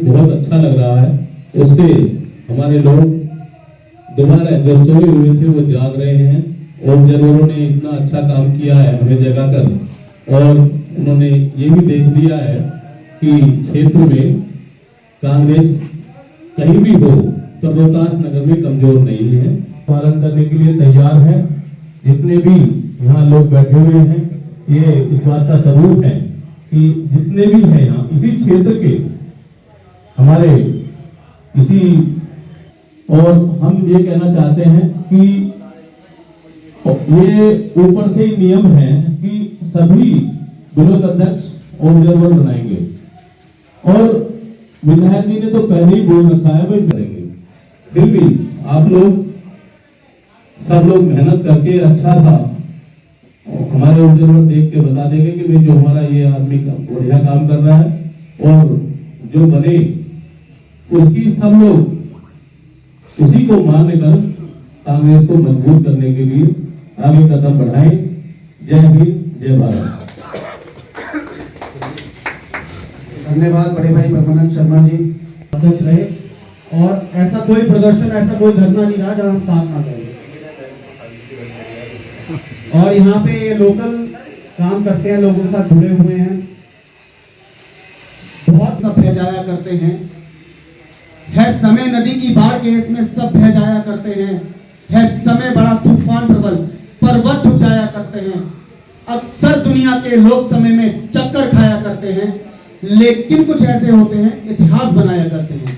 बहुत अच्छा लग रहा है। उससे हमारे लोग दोबारा जो सोए हुए थे वो जाग रहे हैं और जनवरों ने इतना अच्छा काम किया है हमें जगाकर, और उन्होंने ये भी देख लिया है कि क्षेत्र में कांग्रेस कहीं भी हो तो रोहतास नगर में कमजोर नहीं है, पालन करने के लिए तैयार है। जितने भी यहाँ लोग बैठे हुए हैं ये इस बात का सबूत है कि जितने भी हैं यहाँ इसी क्षेत्र के हमारे इसी, और हम ये कहना चाहते हैं कि ये ऊपर से ही नियम है कि सभी ब्लॉक अध्यक्ष ऑब्जर्वर बनाएंगे, और विधायक जी ने तो पहले ही बोल रखा है वही करेंगे। फिर भी आप लोग सब लोग मेहनत करके अच्छा था हमारे ऑब्जर्वर देख के बता देंगे कि भाई जो हमारा ये आदमी बढ़िया काम कर रहा है, और जो बने उसकी सब लोग उसी को मानकर कांग्रेस को मजबूत करने के लिए आगे कदम बढ़ाएं। जय हिंद, जय भारत। धन्यवाद बड़े भाई परमानंद शर्मा जी अध्यक्ष रहे, और ऐसा कोई प्रदर्शन, ऐसा कोई धरना नहीं रहा जहां हम साथ ना दें। और यहाँ पे ये लोकल काम करते हैं, लोगों के साथ जुड़े हुए हैं, बहुत सब बह जाया करते हैं। है समय नदी की बाढ़ के इसमें सब बह जाया करते हैं। है समय बड़ा तूफान प्रबल पर्वत झुक जाया करते हैं। अक्सर दुनिया के लोग समय में चक्कर खाया करते हैं, लेकिन कुछ ऐसे होते हैं इतिहास बनाया करते हैं।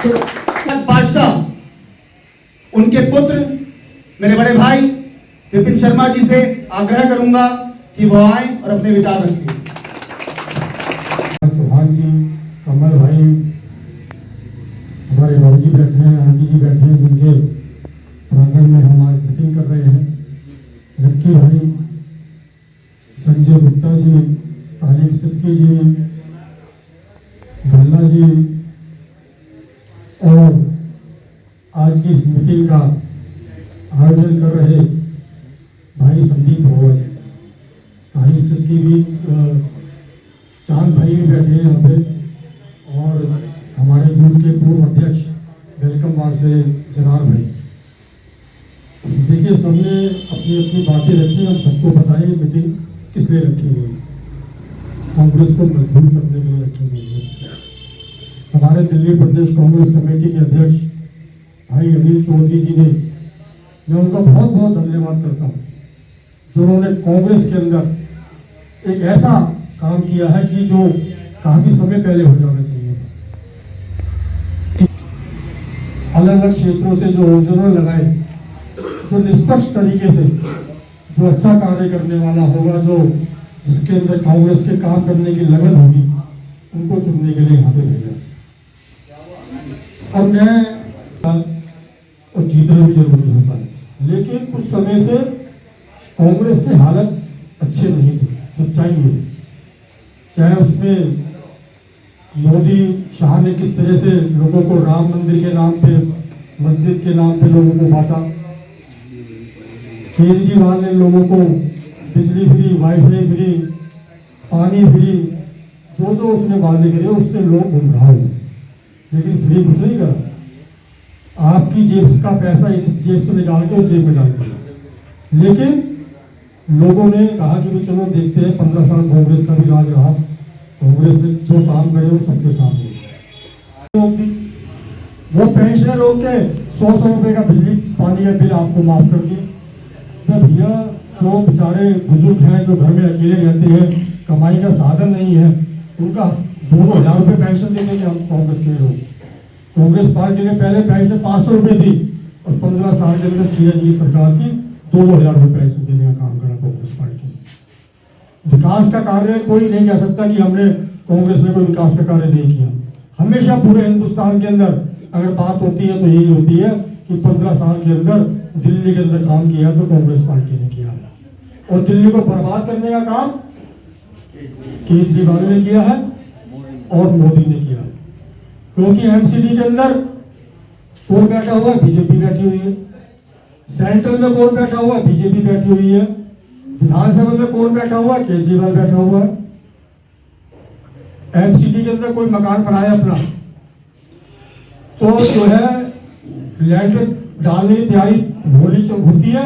तो बादशाह उनके पुत्र मेरे बड़े भाई विपिन शर्मा जी से आग्रह करूंगा कि वो आए और अपने विचार रखें। चौहान जी, कमल भाई, हमारे बाबू जी बैठे हैं, आंटी जी बैठे हैं, जिनके प्रांगण में हम आज मीटिंग कर रहे हैं। लक्की भाई, संजय गुप्ता जी, तालिब सिद्दीकी जी, भल्ला जी, और आज की इस मीटिंग का आयोजन कर रहे भाई संदीप भगवत, तालिब सिद्दीकी भी, चांद भाई भी बैठे हैं यहाँ पे, और हमारे ग्रुप के पूर्व अध्यक्ष वेलकम वार्ड से जनार भाई। देखिए, सबने अपनी अपनी बातें रखी, हम सबको बताएं मीटिंग किस लिए रखी हुई, कांग्रेस को मजबूत करने के लिए रखी हुई है। हमारे दिल्ली प्रदेश कांग्रेस कमेटी के अध्यक्ष भाई अनिल चौधरी जी ने, मैं उनका बहुत बहुत धन्यवाद करता हूँ, जो उन्होंने कांग्रेस के अंदर एक ऐसा काम किया है कि जो काफी समय पहले हो जाना चाहिए था। अलग अलग क्षेत्रों से जो ऑब्जर्वर लगाए, जो निष्पक्ष तरीके से, जो अच्छा कार्य करने वाला होगा, जो जिसके अंदर कांग्रेस के काम करने की लगन होगी, उनको चुनने के लिए यहाँ पे भेजा। और मैं और जीतना भी जरूरी होता है, लेकिन कुछ समय से कांग्रेस की हालत अच्छी नहीं थी, सच्चाई है। चाहे उसमें मोदी शाह ने किस तरह से लोगों को राम मंदिर के नाम पे, मस्जिद के नाम पे लोगों को बांटा, केजरीवाल ने लोगों को बिजली फ्री, वाईफाई फ्री, पानी फ्री, जो जो उसने वादे करे उससे लोग गुमराह हुए, लेकिन फ्री कुछ नहीं करा। आपकी जेब का पैसा इस जेब से निकाल के उस जेब में डाल दिया। लेकिन लोगों ने कहा कि चलो देखते हैं, 15 साल कांग्रेस का भी राज रहा, कांग्रेस ने जो काम करे वो सबके सामने। वो पेंशनरों के 100 रुपए का बिजली पानी का बिल आपको माफ कर दिए। तो भैया, जो बेचारे बुजुर्ग हैं, जो घर में अकेले रहते हैं, कमाई का साधन नहीं है, उनका 2000 रुपये पेंशन देने के हम कांग्रेस के लोग। कांग्रेस पार्टी ने पहले पेंशन 500 रुपये दी, और 15 साल के अंदर CNG सरकार की 2000 रुपये पेंशन देने का काम करा कांग्रेस पार्टी। विकास का कार्य कोई नहीं कह सकता कि हमने कांग्रेस ने कोई विकास का कार्य नहीं किया। हमेशा पूरे हिंदुस्तान के अंदर अगर बात होती है तो यही होती है कि 15 साल के अंदर दिल्ली के अंदर काम किया तो कांग्रेस पार्टी ने किया है, और दिल्ली को बर्बाद करने का काम केजरीवाल ने किया है और मोदी ने किया है। क्योंकि MCD के अंदर कौन बैठा हुआ है? बीजेपी बैठी हुई है। सेंट्रल में कौन बैठा हुआ है? बीजेपी बैठी हुई है। विधानसभा में कौन बैठा हुआ है? केजरीवाल बैठा हुआ है। एमसीडी के अंदर कोई मकान बनाए अपना, तो जो है लैंड डालने की तैयारी होती है,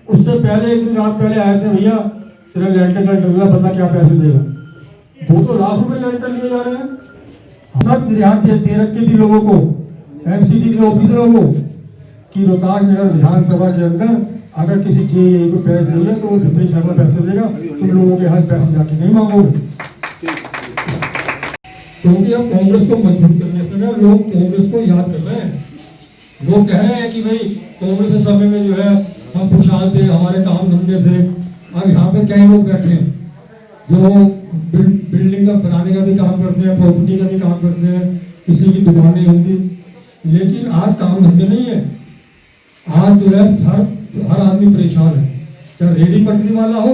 उससे पहले एक दिन रात पहले आए थे, भैया तेरा लैंड का डंगा पता क्या पैसे देगा, 2-2 लाख रुपए लैंड लिए जा रहे हैं। सब रियायत दे रखी थी लोगों को, एमसीडी के ऑफिसरों को, कि रोहतास नगर विधानसभा के अंदर अगर किसी चीज को पैसे चाहिए तो विपिन शर्मा पैसे देगा, तुम लोगों के हाथ पैसे जाके नहीं मांगोगे। क्योंकि अब कांग्रेस को मजबूत करने से ना लोग कांग्रेस को याद कर रहे हैं। लोग कह रहे हैं कि भाई कांग्रेस के समय में जो है हम खुशहाल थे, हमारे काम धंधे थे। अब यहाँ पे कई लोग बैठे हैं जो बिल्डिंग का बनाने का भी काम करते हैं, प्रॉपर्टी का भी काम करते हैं, किसी की दुकानें होंगी, लेकिन आज काम धंधे नहीं है। आज जो है हर आदमी परेशान है, चाहे रेडी पटरी वाला हो,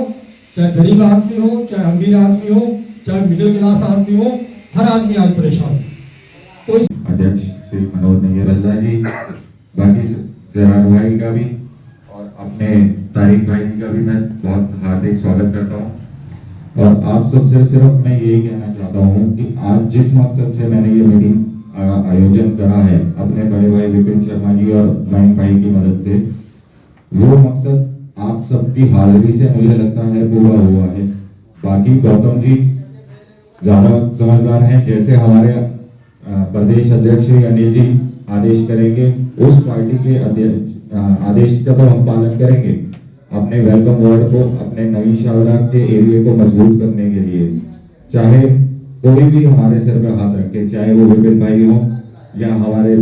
चाहे गरीब आदमी हो, चाहे अमीर आदमी हो, चाहे मिडिल क्लास आदमी हो, हर आदमी आज परेशान है। तो अध्यक्ष श्री मनोज नैयरल्ला जी, बाकी जरार भाई का भी और अपने तारिक भाई जी का भी मैं बहुत हार्दिक स्वागत करता हूँ। और आप सबसे सिर्फ मैं यही कहना चाहता हूँ कि आज जिस मकसद से मैंने ये मीटिंग आयोजन करा है अपने बड़े भाई विपिन शर्मा जी और मयंक भाई की मदद से, वो मकसद आप सबकी हाजिरी से मुझे लगता है पूरा हुआ है। बाकी गौतम जी ज्यादा समझदार हैं, जैसे हमारे प्रदेश अध्यक्ष अनिल जी आदेश करेंगे उस पार्टी के आदेश का तो हम पालन करेंगे। अपने वेलकम वार्ड को, अपने नवीन शाहरा के एरिया को मजबूत करने के लिए चाहे कोई भी हमारे सिर पर हाथ रखे, चाहे वो विपिन भाई हो या हमारे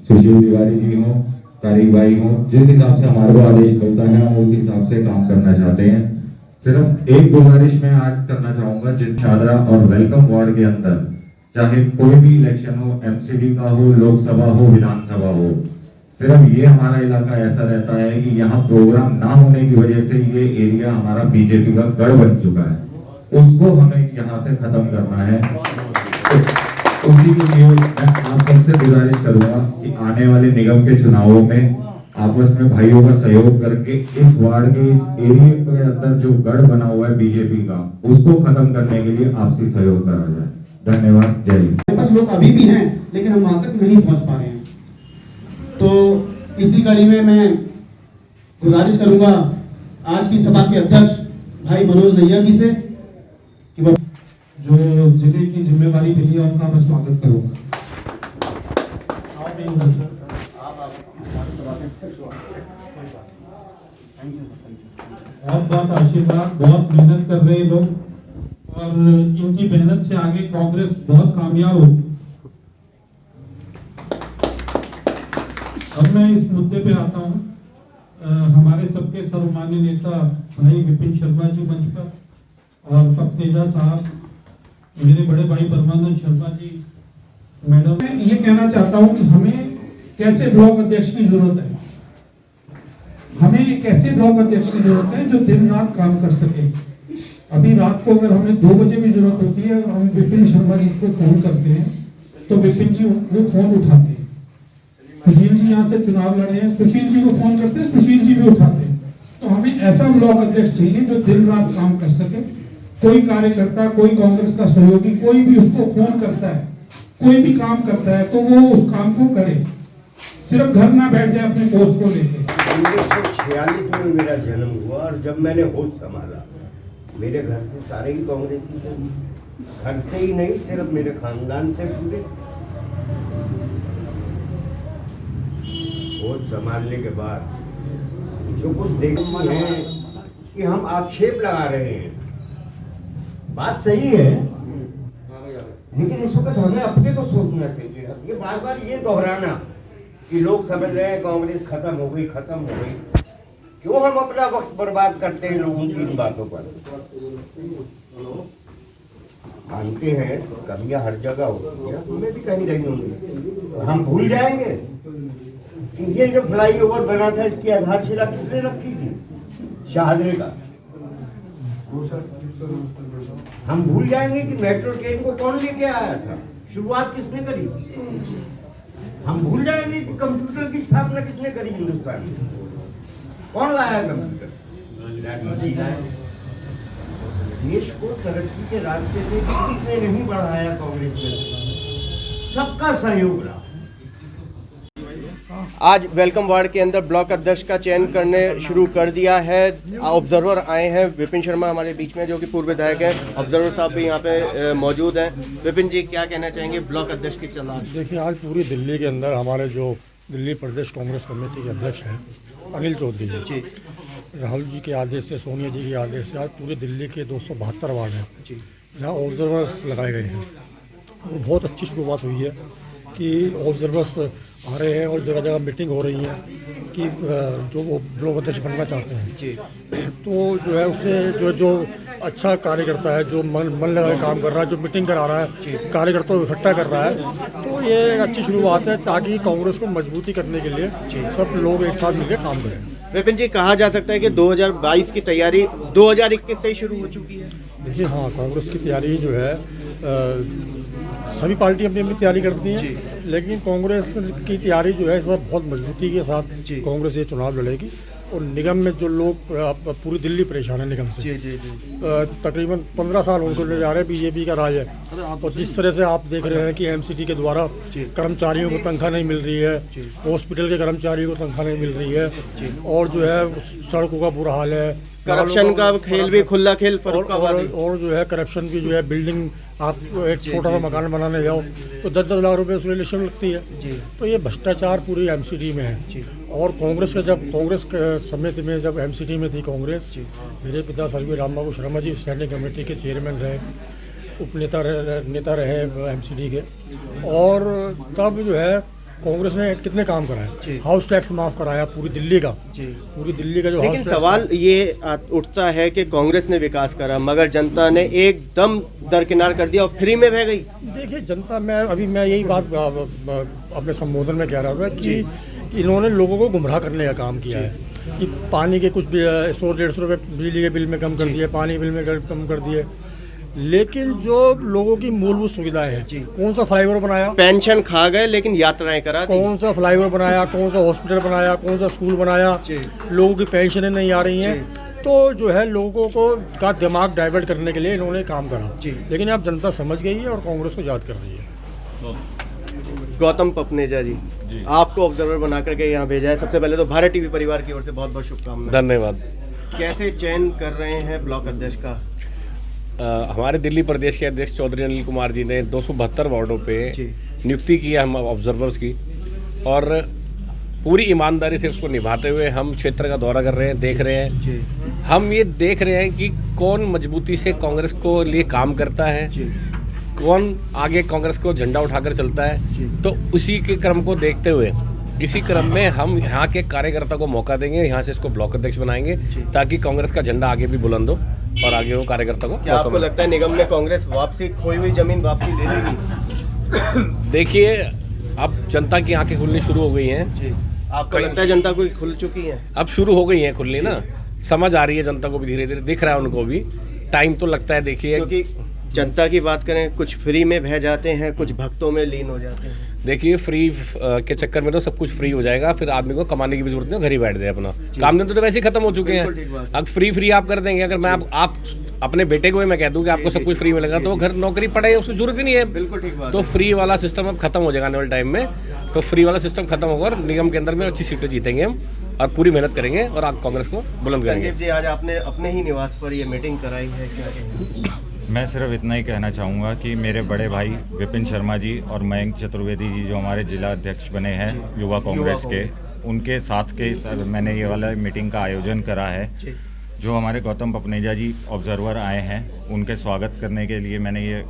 सुशील तिवारी जी हो, तारिक भाई हो, जिस हिसाब से हमारे को आदेश मिलता है हम उस हिसाब से काम करना चाहते हैं। सिर्फ एक गुजारिश मैं आज करना चाहूंगा, जिस शादरा और वेलकम वार्ड के अंदर चाहे कोई भी इलेक्शन हो, एमसीडी का हो, लोकसभा हो, विधानसभा हो, सिर्फ ये हमारा इलाका ऐसा रहता है कि यहाँ प्रोग्राम ना होने की वजह से ये एरिया हमारा बीजेपी का गढ़ बन चुका है, उसको हमें यहाँ से खत्म करना है। तो उसी के लिए मैं आप सबसे गुजारिश करूंगा कि आने वाले निगम के चुनावों में आपस में भाइयों का सहयोग करके इस वार्ड के इस एरिया के अंदर जो गढ़ बना हुआ है बीजेपी का, उसको खत्म करने के लिए आपसी सहयोग करा जाए। धन्यवाद, जय हिंद। हमारे पास लोग अभी भी हैं, लेकिन हम वहां तक नहीं पहुंच पा रहे हैं। तो इसी कड़ी में मैं गुजारिश करूंगा आज की सभा के अध्यक्ष भाई मनोज नैयर जी से कि वो जो जिले की जिम्मेवारी मिली है उनका मैं स्वागत करूंगा। बहुत बहुत आशीर्वाद, बहुत मेहनत कर रहे हैं लोग और इनकी मेहनत से आगे कांग्रेस बहुत कामयाब होगी। अब मैं इस मुद्दे पे आता हूँ। हमारे सबके सर्वमान्य नेता भाई विपिन शर्मा जी मंच पर और पकनेजा साहब, मेरे बड़े भाई परमानंद शर्मा जी, मैडम, मैं ये कहना चाहता हूँ कि हमें कैसे ब्लॉक अध्यक्ष की जरूरत है। हमें एक ऐसे ब्लॉक अध्यक्ष की जरूरत है जो दिन रात काम कर सके। अभी रात को अगर हमें 2 बजे भी जरूरत होती है, हम विपिन शर्मा जी को फोन करते हैं तो विपिन जी वो फोन उठाते हैं। सुशील जी यहाँ से चुनाव लड़े हैं, सुशील जी को फोन करते हैं, सुशील जी भी उठाते हैं। तो हमें ऐसा ब्लॉक अध्यक्ष चाहिए जो दिन रात काम कर सके। कोई कार्यकर्ता, कोई कांग्रेस का सहयोगी, कोई भी उसको फोन करता है, कोई भी काम करता है तो वो उस काम को करे, सिर्फ घर ना बैठ जाए अपने पोस्ट को लेकर। 1946 में मेरा जन्म हुआ और जब मैंने होश संभाला मेरे घर से सारे ही कांग्रेसी थे। घर से ही नहीं, सिर्फ मेरे खानदान से पूरे। होश संभालने के बाद जो कुछ देखती है कि हम आक्षेप लगा रहे हैं, बात सही है, लेकिन इस वक्त हमें अपने को सोचना चाहिए। ये बार बार ये दोहराना कि लोग समझ रहे हैं कांग्रेस खत्म हो गई, खत्म हो गई, क्यों हम अपना वक्त बर्बाद करते हैं लोगों की इन बातों पर। मानते हैं कमियां हर जगह होती है, हमें भी कहीं रही होंगी। हम भूल जाएंगे कि ये जो फ्लाईओवर बना था इसकी आधारशिला किसने रखी थी? शाहदरे का। हम भूल जाएंगे कि मेट्रो ट्रेन को कौन लेके आया था, शुरुआत किसने करी थी। हम भूल जाएंगे कि कंप्यूटर की स्थापना किसने करी हिंदुस्तान में, कौन लाया कंप्यूटर? राजीव जी लाए। देश को तरक्की के रास्ते में किसने नहीं बढ़ाया कांग्रेस में से? सबका सहयोग रहा। आज वेलकम वार्ड के अंदर ब्लॉक अध्यक्ष का चयन करने शुरू कर दिया है। ऑब्जर्वर आए हैं, विपिन शर्मा हमारे बीच में जो कि पूर्व विधायक हैं। ऑब्जर्वर साहब भी यहाँ पे मौजूद हैं। विपिन जी, क्या कहना चाहेंगे ब्लॉक अध्यक्ष की चला? देखिए, आज पूरी दिल्ली के अंदर हमारे जो दिल्ली प्रदेश कांग्रेस कमेटी के अध्यक्ष हैं अनिल चौधरी जी, राहुल जी के आदेश से, सोनिया जी के आदेश से आज पूरी दिल्ली के 272 वार्ड हैं जहाँ ऑब्जर्वर्स लगाए गए हैं। और बहुत अच्छी शुरुआत हुई है कि ऑब्जर्वर्स आ रहे हैं और जगह जगह मीटिंग हो रही है कि जो वो ब्लॉक अध्यक्ष बनना चाहते हैं तो जो है उससे जो अच्छा कार्य करता है, जो मन लगा के काम कर रहा है, जो मीटिंग करा रहा है, कार्यकर्ताओं को इकट्ठा कर रहा है, तो ये एक अच्छी शुरुआत है ताकि कांग्रेस को मजबूती करने के लिए सब लोग एक साथ मिलकर काम करें। विपिन जी, कहा जा सकता है कि 2022 की तैयारी 2021 से ही शुरू हो चुकी है? देखिए, हाँ, कांग्रेस की तैयारी जो है सभी पार्टी अपनी अपनी तैयारी करती हैं, लेकिन कांग्रेस की तैयारी जो है इस बार बहुत मजबूती के साथ कांग्रेस ये चुनाव लड़ेगी। और निगम में जो लोग पूरी दिल्ली परेशान है निगम से, तकरीबन 15 साल उनको ले जा रहे हैं, बीजेपी का राज है। और जिस तरह से आप देख रहे हैं कि एमसीडी के द्वारा कर्मचारियों को तनख्वाह नहीं मिल रही है, हॉस्पिटल के कर्मचारियों को तनख्वाह नहीं मिल रही है, और जो है सड़कों का बुरा हाल है, करप्शन का खेल भी खुला खेल और जो है करप्शन की जो है बिल्डिंग, आप एक छोटा सा मकान बनाने जाओ तो 10-10 लाख रुपए उसमें इलेक्शन लगती है। तो ये भ्रष्टाचार पूरी एमसीडी में है। और कांग्रेस का जब कांग्रेस समिति में जब एमसीडी में थी कांग्रेस, मेरे पिता स्वर्गीय रामबाबू शर्मा जी स्टैंडिंग कमेटी के चेयरमैन रहे, उपनेता नेता रहे एमसीडी के। और तब जो है कांग्रेस ने कितने काम कराए, हाउस टैक्स माफ कराया पूरी दिल्ली का, पूरी दिल्ली का जो लेकिन सवाल ये उठता है कि कांग्रेस ने विकास करा मगर जनता ने एकदम दरकिनार कर दिया और फ्री में बह गई। देखिए, जनता में मैं यही बात अपने संबोधन में कह रहा था कि इन्होंने लोगों को गुमराह करने का काम किया है कि पानी के कुछ 100-150 रुपये बिजली के बिल में कम कर दिए, पानी बिल में कम कर दिए, लेकिन जो लोगों की मूलभूत सुविधाएं हैं, कौन सा फ्लाईओवर बनाया? पेंशन खा गए लेकिन यात्राएं करा दी। कौन सा फ्लाईओवर बनाया, कौन सा हॉस्पिटल बनाया, कौन सा स्कूल बनाया? लोगों की पेंशनें नहीं आ रही हैं। तो जो है लोगों को का दिमाग डाइवर्ट करने के लिए इन्होंने काम करा, लेकिन अब जनता समझ गई है और कांग्रेस को याद कर रही है। गौतम पपनेजा जी, आपको ऑब्जर्वर बना करके यहाँ भेजा है। सबसे पहले तो भारत टीवी परिवार की ओर से बहुत बहुत शुभकामनाएं। धन्यवाद। कैसे चयन कर रहे हैं ब्लॉक अध्यक्ष का? हमारे दिल्ली प्रदेश के अध्यक्ष चौधरी अनिल कुमार जी ने 272 वार्डों पे नियुक्ति की है हम ऑब्जर्वर्स की, और पूरी ईमानदारी से उसको निभाते हुए हम क्षेत्र का दौरा कर रहे हैं, देख रहे हैं। हम ये देख रहे हैं कि कौन मजबूती से कांग्रेस को लिए काम करता है, कौन आगे कांग्रेस को झंडा उठाकर चलता है। तो उसी के क्रम को देखते हुए इसी क्रम में हम यहाँ के कार्यकर्ता को मौका देंगे, यहाँ से इसको ब्लॉक अध्यक्ष बनाएंगे ताकि कांग्रेस का झंडा आगे भी बुलंद हो और आगे वो कार्यकर्ता को। क्या आपको लगता है निगम में कांग्रेस वापसी, खोई हुई जमीन वापसी ले लेगी? देखिए, अब जनता की आंखें खुलनी शुरू हो गई हैं। आपको लगता है जनता को खुल चुकी है? अब शुरू हो गई हैं खुलनी ना, समझ आ रही है जनता को भी, धीरे धीरे दिख रहा है उनको भी। टाइम तो लगता है, देखिए, क्योंकि जनता की बात करें, कुछ फ्री में बह जाते हैं, कुछ भक्तों में लीन हो जाते हैं। देखिए, फ्री के चक्कर में तो सब कुछ फ्री हो जाएगा, फिर आदमी को कमाने की भी जरूरत नहीं, घर ही बैठ जाए अपना काम धंधे तो वैसे ही खत्म हो चुके हैं। अब फ्री आप कर देंगे, अगर मैं आप अपने बेटे को मैं कह दूं कि आपको सब कुछ फ्री मिलेगा तो घर नौकरी पड़े, उसकी जरूरत ही नहीं है। बिल्कुल ठीक बात। तो फ्री वाला सिस्टम अब खत्म हो जाएगा आने वाले टाइम में। तो फ्री वाला सिस्टम खत्म होगा और निगम के अंदर में अच्छी सीटें जीतेंगे हम और पूरी मेहनत करेंगे और आप कांग्रेस को बुलंद करेंगे। संदीप जी, आज आपने अपने ही निवास पर ये मीटिंग कराई है, क्या कहेंगे? मैं सिर्फ इतना ही कहना चाहूँगा कि मेरे बड़े भाई विपिन शर्मा जी और मयंक चतुर्वेदी जी जो हमारे जिला अध्यक्ष बने हैं युवा कांग्रेस के, उनके साथ के मैंने ये वाला मीटिंग का आयोजन करा है। जो हमारे गौतम पपनेजा जी ऑब्जर्वर आए हैं, उनके स्वागत करने के लिए मैंने ये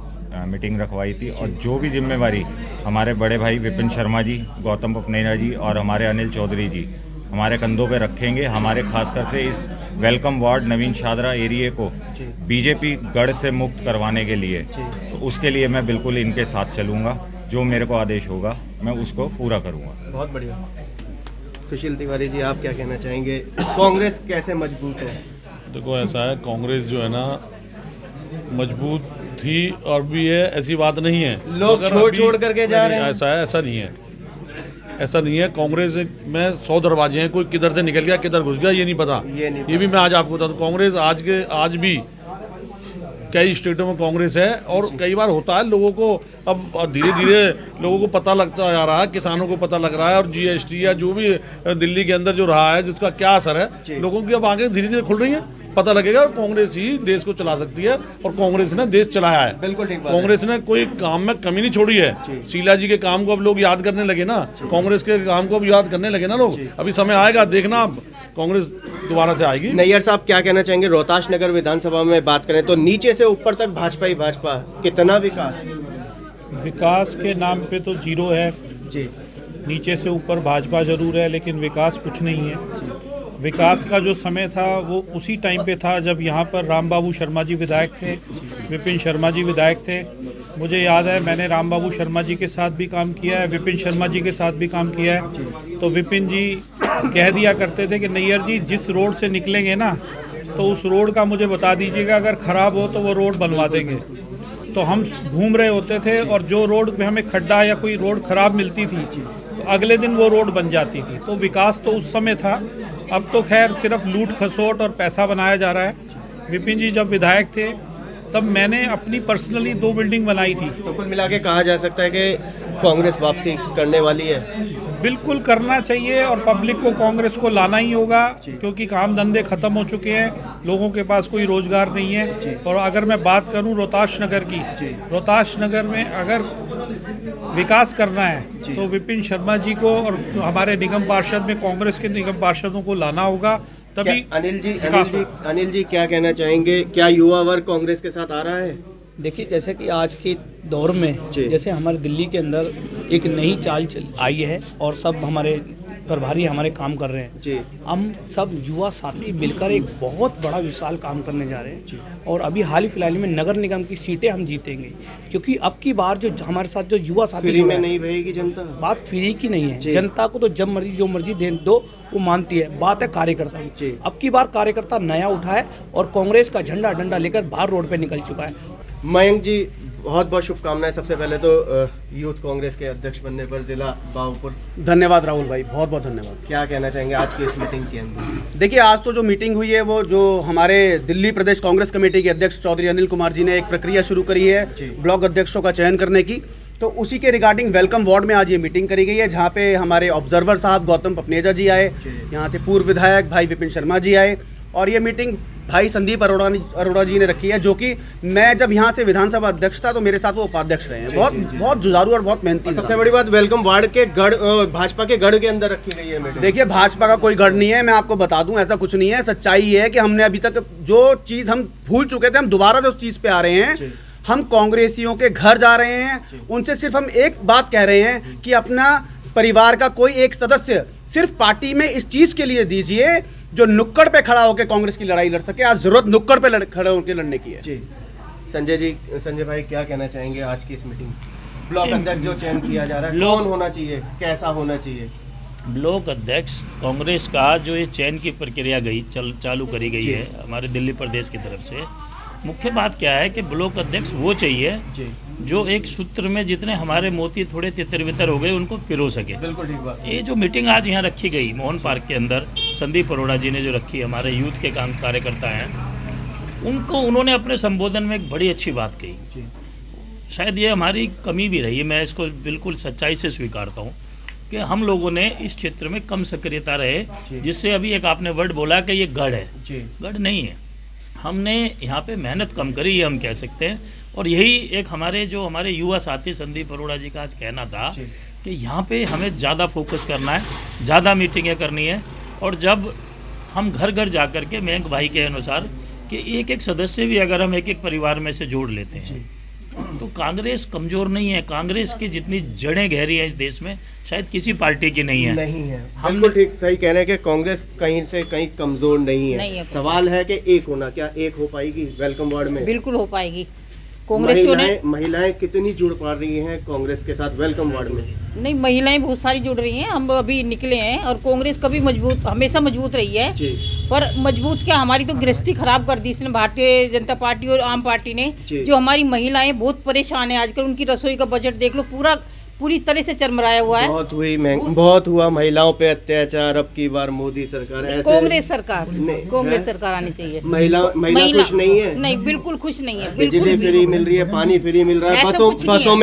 मीटिंग रखवाई थी। और जो भी जिम्मेवारी हमारे बड़े भाई विपिन शर्मा जी, गौतम पपनेजा जी और हमारे अनिल चौधरी जी हमारे कंधों पे रखेंगे, हमारे खासकर से इस वेलकम वार्ड नवीन शादरा एरिया को बीजेपी गढ़ से मुक्त करवाने के लिए, तो उसके लिए मैं बिल्कुल इनके साथ चलूँगा। जो मेरे को आदेश होगा मैं उसको पूरा करूँगा। बहुत बढ़िया। सुशील तिवारी जी, आप क्या कहना चाहेंगे? कांग्रेस कैसे मजबूत हो? देखो, ऐसा है, कांग्रेस जो है ना मजबूत थी और भी है, ऐसी बात नहीं है। लोग छोड़ करके जा रहे हैं। ऐसा है, ऐसा नहीं है, ऐसा नहीं है। कांग्रेस में 100 दरवाजे हैं, कोई किधर से निकल गया किधर घुस गया ये नहीं पता। ये भी मैं आज आपको बता दूं, कांग्रेस आज भी कई स्टेटों में कांग्रेस है और कई बार होता है लोगों को अब धीरे धीरे लोगों को पता लगता जा रहा है, किसानों को पता लग रहा है और जीएसटी या जो भी दिल्ली के अंदर जो रहा है जिसका क्या असर है लोगों की अब आगे धीरे धीरे खुल रही है, पता लगेगा और कांग्रेस ही देश को चला सकती है और कांग्रेस ने देश चलाया है। बिल्कुल ठीक बात कांग्रेस ने कोई काम में कमी नहीं छोड़ी है। शीला जी के काम को अब लोग याद करने लगे ना, कांग्रेस के काम को अब याद करने लगे ना लोग। अभी समय आएगा, देखना अब कांग्रेस दोबारा से आएगी। नैयर साहब क्या कहना चाहेंगे? रोहतास नगर विधानसभा में बात करें तो नीचे से ऊपर तक भाजपा ही भाजपा, कितना विकास? विकास के नाम पे तो जीरो है जी, नीचे से ऊपर भाजपा जरूर है लेकिन विकास कुछ नहीं है। विकास का जो समय था वो उसी टाइम पे था जब यहाँ पर राम बाबू शर्मा जी विधायक थे, विपिन शर्मा जी विधायक थे। मुझे याद है मैंने राम बाबू शर्मा जी के साथ भी काम किया है, विपिन शर्मा जी के साथ भी काम किया है। तो विपिन जी कह दिया करते थे कि नैयर जी जिस रोड से निकलेंगे ना तो उस रोड का मुझे बता दीजिएगा, अगर ख़राब हो तो वो रोड बनवा देंगे। तो हम घूम रहे होते थे और जो रोड पे हमें खड्डा या कोई रोड ख़राब मिलती थी तो अगले दिन वो रोड बन जाती थी। तो विकास तो उस समय था, अब तो खैर सिर्फ लूट खसोट और पैसा बनाया जा रहा है। विपिन जी जब विधायक थे तब मैंने अपनी पर्सनली 2 बिल्डिंग बनाई थी। तो कुल मिला के कहा जा सकता है कि कांग्रेस वापसी करने वाली है। बिल्कुल करना चाहिए और पब्लिक को कांग्रेस को लाना ही होगा क्योंकि काम धंधे खत्म हो चुके हैं, लोगों के पास कोई रोजगार नहीं है। और अगर मैं बात करूं रोहतास नगर की, रोहतास नगर में अगर विकास करना है तो विपिन शर्मा जी को और हमारे निगम पार्षद में कांग्रेस के निगम पार्षदों को लाना होगा, तभी। अनिल जी क्या कहना चाहेंगे? क्या युवा वर्ग कांग्रेस के साथ आ रहा है? देखिए जैसे कि आज के दौर में जैसे हमारे दिल्ली के अंदर एक नई चाल आई है और सब हमारे प्रभारी हमारे काम कर रहे हैं। हम सब युवा साथी मिलकर एक बहुत बड़ा विशाल काम करने जा रहे हैं और अभी हाल ही फिलहाल में नगर निगम की सीटें हम जीतेंगे क्योंकि अब की बार जो हमारे साथ जो युवा साथी फ्री में नहीं रहेगी जनता। बात फ्री की नहीं है, जनता को तो जब मर्जी जो मर्जी दे दो वो मानती है। बात है कार्यकर्ता की। अब की बार कार्यकर्ता नया उठा है और कांग्रेस का झंडा डंडा लेकर बाहर रोड पे निकल चुका है। मयंक जी बहुत बहुत शुभकामनाएं। सबसे पहले तो यूथ कांग्रेस के अध्यक्ष बनने पर जिला बाबूपुर। धन्यवाद राहुल भाई, बहुत बहुत धन्यवाद। क्या कहना चाहेंगे आज की इस मीटिंग के अंदर? देखिए आज तो जो मीटिंग हुई है वो जो हमारे दिल्ली प्रदेश कांग्रेस कमेटी के अध्यक्ष चौधरी अनिल कुमार जी ने एक प्रक्रिया शुरू करी है ब्लॉक अध्यक्षों का चयन करने की, तो उसी के रिगार्डिंग वेलकम वार्ड में आज ये मीटिंग करी गई है जहाँ पे हमारे ऑब्जर्वर साहब गौतम पपनेजा जी आए, यहाँ से पूर्व विधायक भाई विपिन शर्मा जी आए और ये मीटिंग भाई संदीप अरोड़ा जी ने रखी है जो कि मैं जब यहाँ से विधानसभा अध्यक्ष था तो मेरे साथ वो उपाध्यक्ष रहे हैं। बहुत जुझारू और बहुत मेहनती। सबसे बड़ी बात वेलकम वार्ड के गढ़ भाजपा के गढ़ के अंदर रखी गई है मीटिंग। देखिए भाजपा का कोई गढ़ नहीं है, मैं आपको बता दूं ऐसा कुछ नहीं है। सच्चाई ये है कि हमने अभी तक जो चीज़ हम भूल चुके थे हम दोबारा से उस चीज़ पे आ रहे हैं। हम कांग्रेसियों के घर जा रहे हैं, उनसे सिर्फ हम एक बात कह रहे हैं कि अपना परिवार का कोई एक सदस्य सिर्फ पार्टी में इस चीज़ के लिए दीजिए जो नुक्कड़ पे खड़ा होकर कांग्रेस की लड़ाई लड़ सके। आज जरूरत नुक्कड़ पे खड़े होकर लड़ने की है। जी संजय भाई क्या कहना चाहेंगे आज की इस मीटिंग? ब्लॉक अध्यक्ष जो चयन किया जा रहा है कौन होना चाहिए, कैसा होना चाहिए? ब्लॉक अध्यक्ष कांग्रेस का जो ये चयन की प्रक्रिया चालू करी गई है हमारे दिल्ली प्रदेश की तरफ से, मुख्य बात क्या है कि ब्लॉक अध्यक्ष वो चाहिए जो एक सूत्र में जितने हमारे मोती थोड़े तितर बितर हो गए उनको पिरो सके। बिल्कुल ठीक बात। ये जो मीटिंग आज यहाँ रखी गई मोहन पार्क के अंदर संदीप अरोड़ा जी ने जो रखी, हमारे यूथ के कार्यकर्ता हैं, उनको उन्होंने अपने संबोधन में एक बड़ी अच्छी बात कही। शायद ये हमारी कमी भी रही है, मैं इसको बिल्कुल सच्चाई से स्वीकारता हूँ कि हम लोगों ने इस क्षेत्र में कम सक्रियता रहे, जिससे अभी एक आपने वर्ड बोला कि ये गढ़ है, गढ़ नहीं है। हमने यहाँ पे मेहनत कम करी ये हम कह सकते हैं और यही एक हमारे युवा साथी संदीप अरोड़ा जी का आज कहना था कि यहाँ पे हमें ज़्यादा फोकस करना है, ज़्यादा मीटिंगें करनी है और जब हम घर घर जा कर के मयंक भाई के अनुसार कि एक एक सदस्य भी अगर हम एक एक परिवार में से जोड़ लेते हैं तो कांग्रेस कमज़ोर नहीं है। कांग्रेस की जितनी जड़ें गहरी हैं इस देश में शायद किसी पार्टी की नहीं है। हम ठीक सही कह रहे हैं कि कांग्रेस कहीं से कहीं कमज़ोर नहीं है। सवाल है कि एक होना, क्या एक हो पाएगी वेलकम वार्ड में? बिल्कुल हो पाएगी। महिलाएं कितनी जुड़ पा रही हैं कांग्रेस के साथ वेलकम वार्ड में? नहीं, महिलाएं बहुत सारी जुड़ रही हैं। हम अभी निकले हैं और कांग्रेस कभी हमेशा मजबूत रही है, पर मजबूत क्या हमारी तो गृहस्थी खराब कर दी इसने भारतीय जनता पार्टी और आम पार्टी ने। जो हमारी महिलाएं बहुत परेशान है आजकल, उनकी रसोई का बजट देख लो, पूरा पूरी तरह से चरमराया हुआ है। बहुत हुआ महिलाओं पे अत्याचार, अब की बार मोदी सरकार, ऐसे कांग्रेस सरकार आनी चाहिए। महिला खुश नहीं है? नहीं, बिल्कुल खुश नहीं है। बिजली फ्री मिल रही है, पानी फ्री मिल रहा है, बसों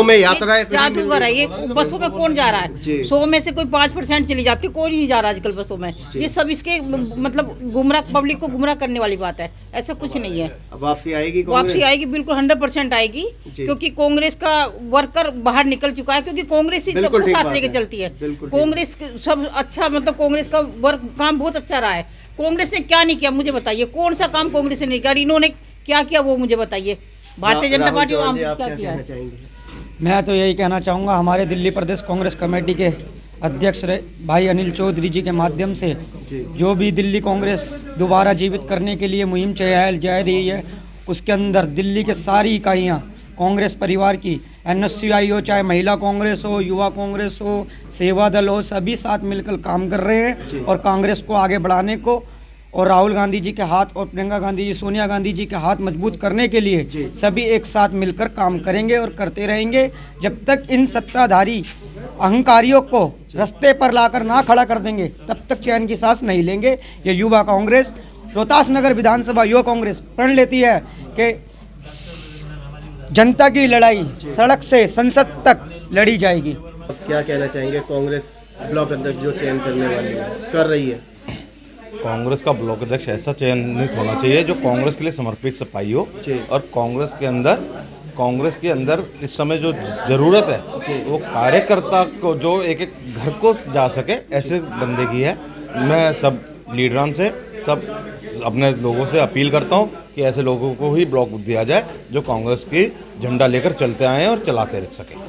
में यात्रा जादूगर है ये। बसों में कौन जा रहा है? 100 में से कोई 5% चली जाती है, कोई नहीं जा रहा आजकल बसों में। ये सब इसके मतलब गुमराह, पब्लिक को गुमराह करने वाली बात है, ऐसा कुछ नहीं है। वापसी आएगी? वापसी आएगी, बिल्कुल 100% आएगी, क्योंकि कांग्रेस का वर्कर बाहर निकल चुका है, क्योंकि कांग्रेस ही सबको साथ लेके चलती है। कांग्रेस सब अच्छा, मतलब कांग्रेस का वर्क काम बहुत अच्छा रहा है। कांग्रेस ने क्या नहीं किया मुझे बताइए, कौन सा काम कांग्रेस ने नहीं किया, इन्होंने क्या किया वो मुझे बताइए। भारतीय जनता पार्टी ने क्या किया है? मैं तो यही कहना चाहूँगा, हमारे दिल्ली प्रदेश कांग्रेस कमेटी के अध्यक्ष भाई अनिल चौधरी जी के माध्यम से जो भी दिल्ली कांग्रेस दोबारा जीवित करने के लिए मुहिम चलाई जा रही है, उसके अंदर दिल्ली के सारी इकाइयाँ कांग्रेस परिवार की, NSCI हो, चाहे महिला कांग्रेस हो, युवा कांग्रेस हो, सेवा दल हो, सभी साथ मिलकर काम कर रहे हैं और कांग्रेस को आगे बढ़ाने को और राहुल गांधी जी के हाथ और प्रियंका गांधी जी, सोनिया गांधी जी के हाथ मजबूत करने के लिए सभी एक साथ मिलकर काम करेंगे और करते रहेंगे। जब तक इन सत्ताधारी अहंकारियों को रास्ते पर लाकर ना खड़ा कर देंगे, तब तक चैन की सांस नहीं लेंगे। ये युवा कांग्रेस, रोहतास नगर विधानसभा युवा कांग्रेस प्रण लेती है कि जनता की लड़ाई सड़क से संसद तक लड़ी जाएगी। क्या कहना चाहेंगे? कांग्रेस ब्लॉक अध्यक्ष जो चयन करने वाली है, कर रही है, कांग्रेस का ब्लॉक अध्यक्ष ऐसा चयनित होना चाहिए जो कांग्रेस के लिए समर्पित सिपाही हो, और कांग्रेस के अंदर इस समय जो ज़रूरत है वो कार्यकर्ता को जो एक एक घर को जा सके, ऐसे बंदे की है। मैं सब लीडरान से, सब अपने लोगों से अपील करता हूं कि ऐसे लोगों को ही ब्लॉक दिया जाए जो कांग्रेस की झंडा लेकर चलते आए और चलाते रह सके।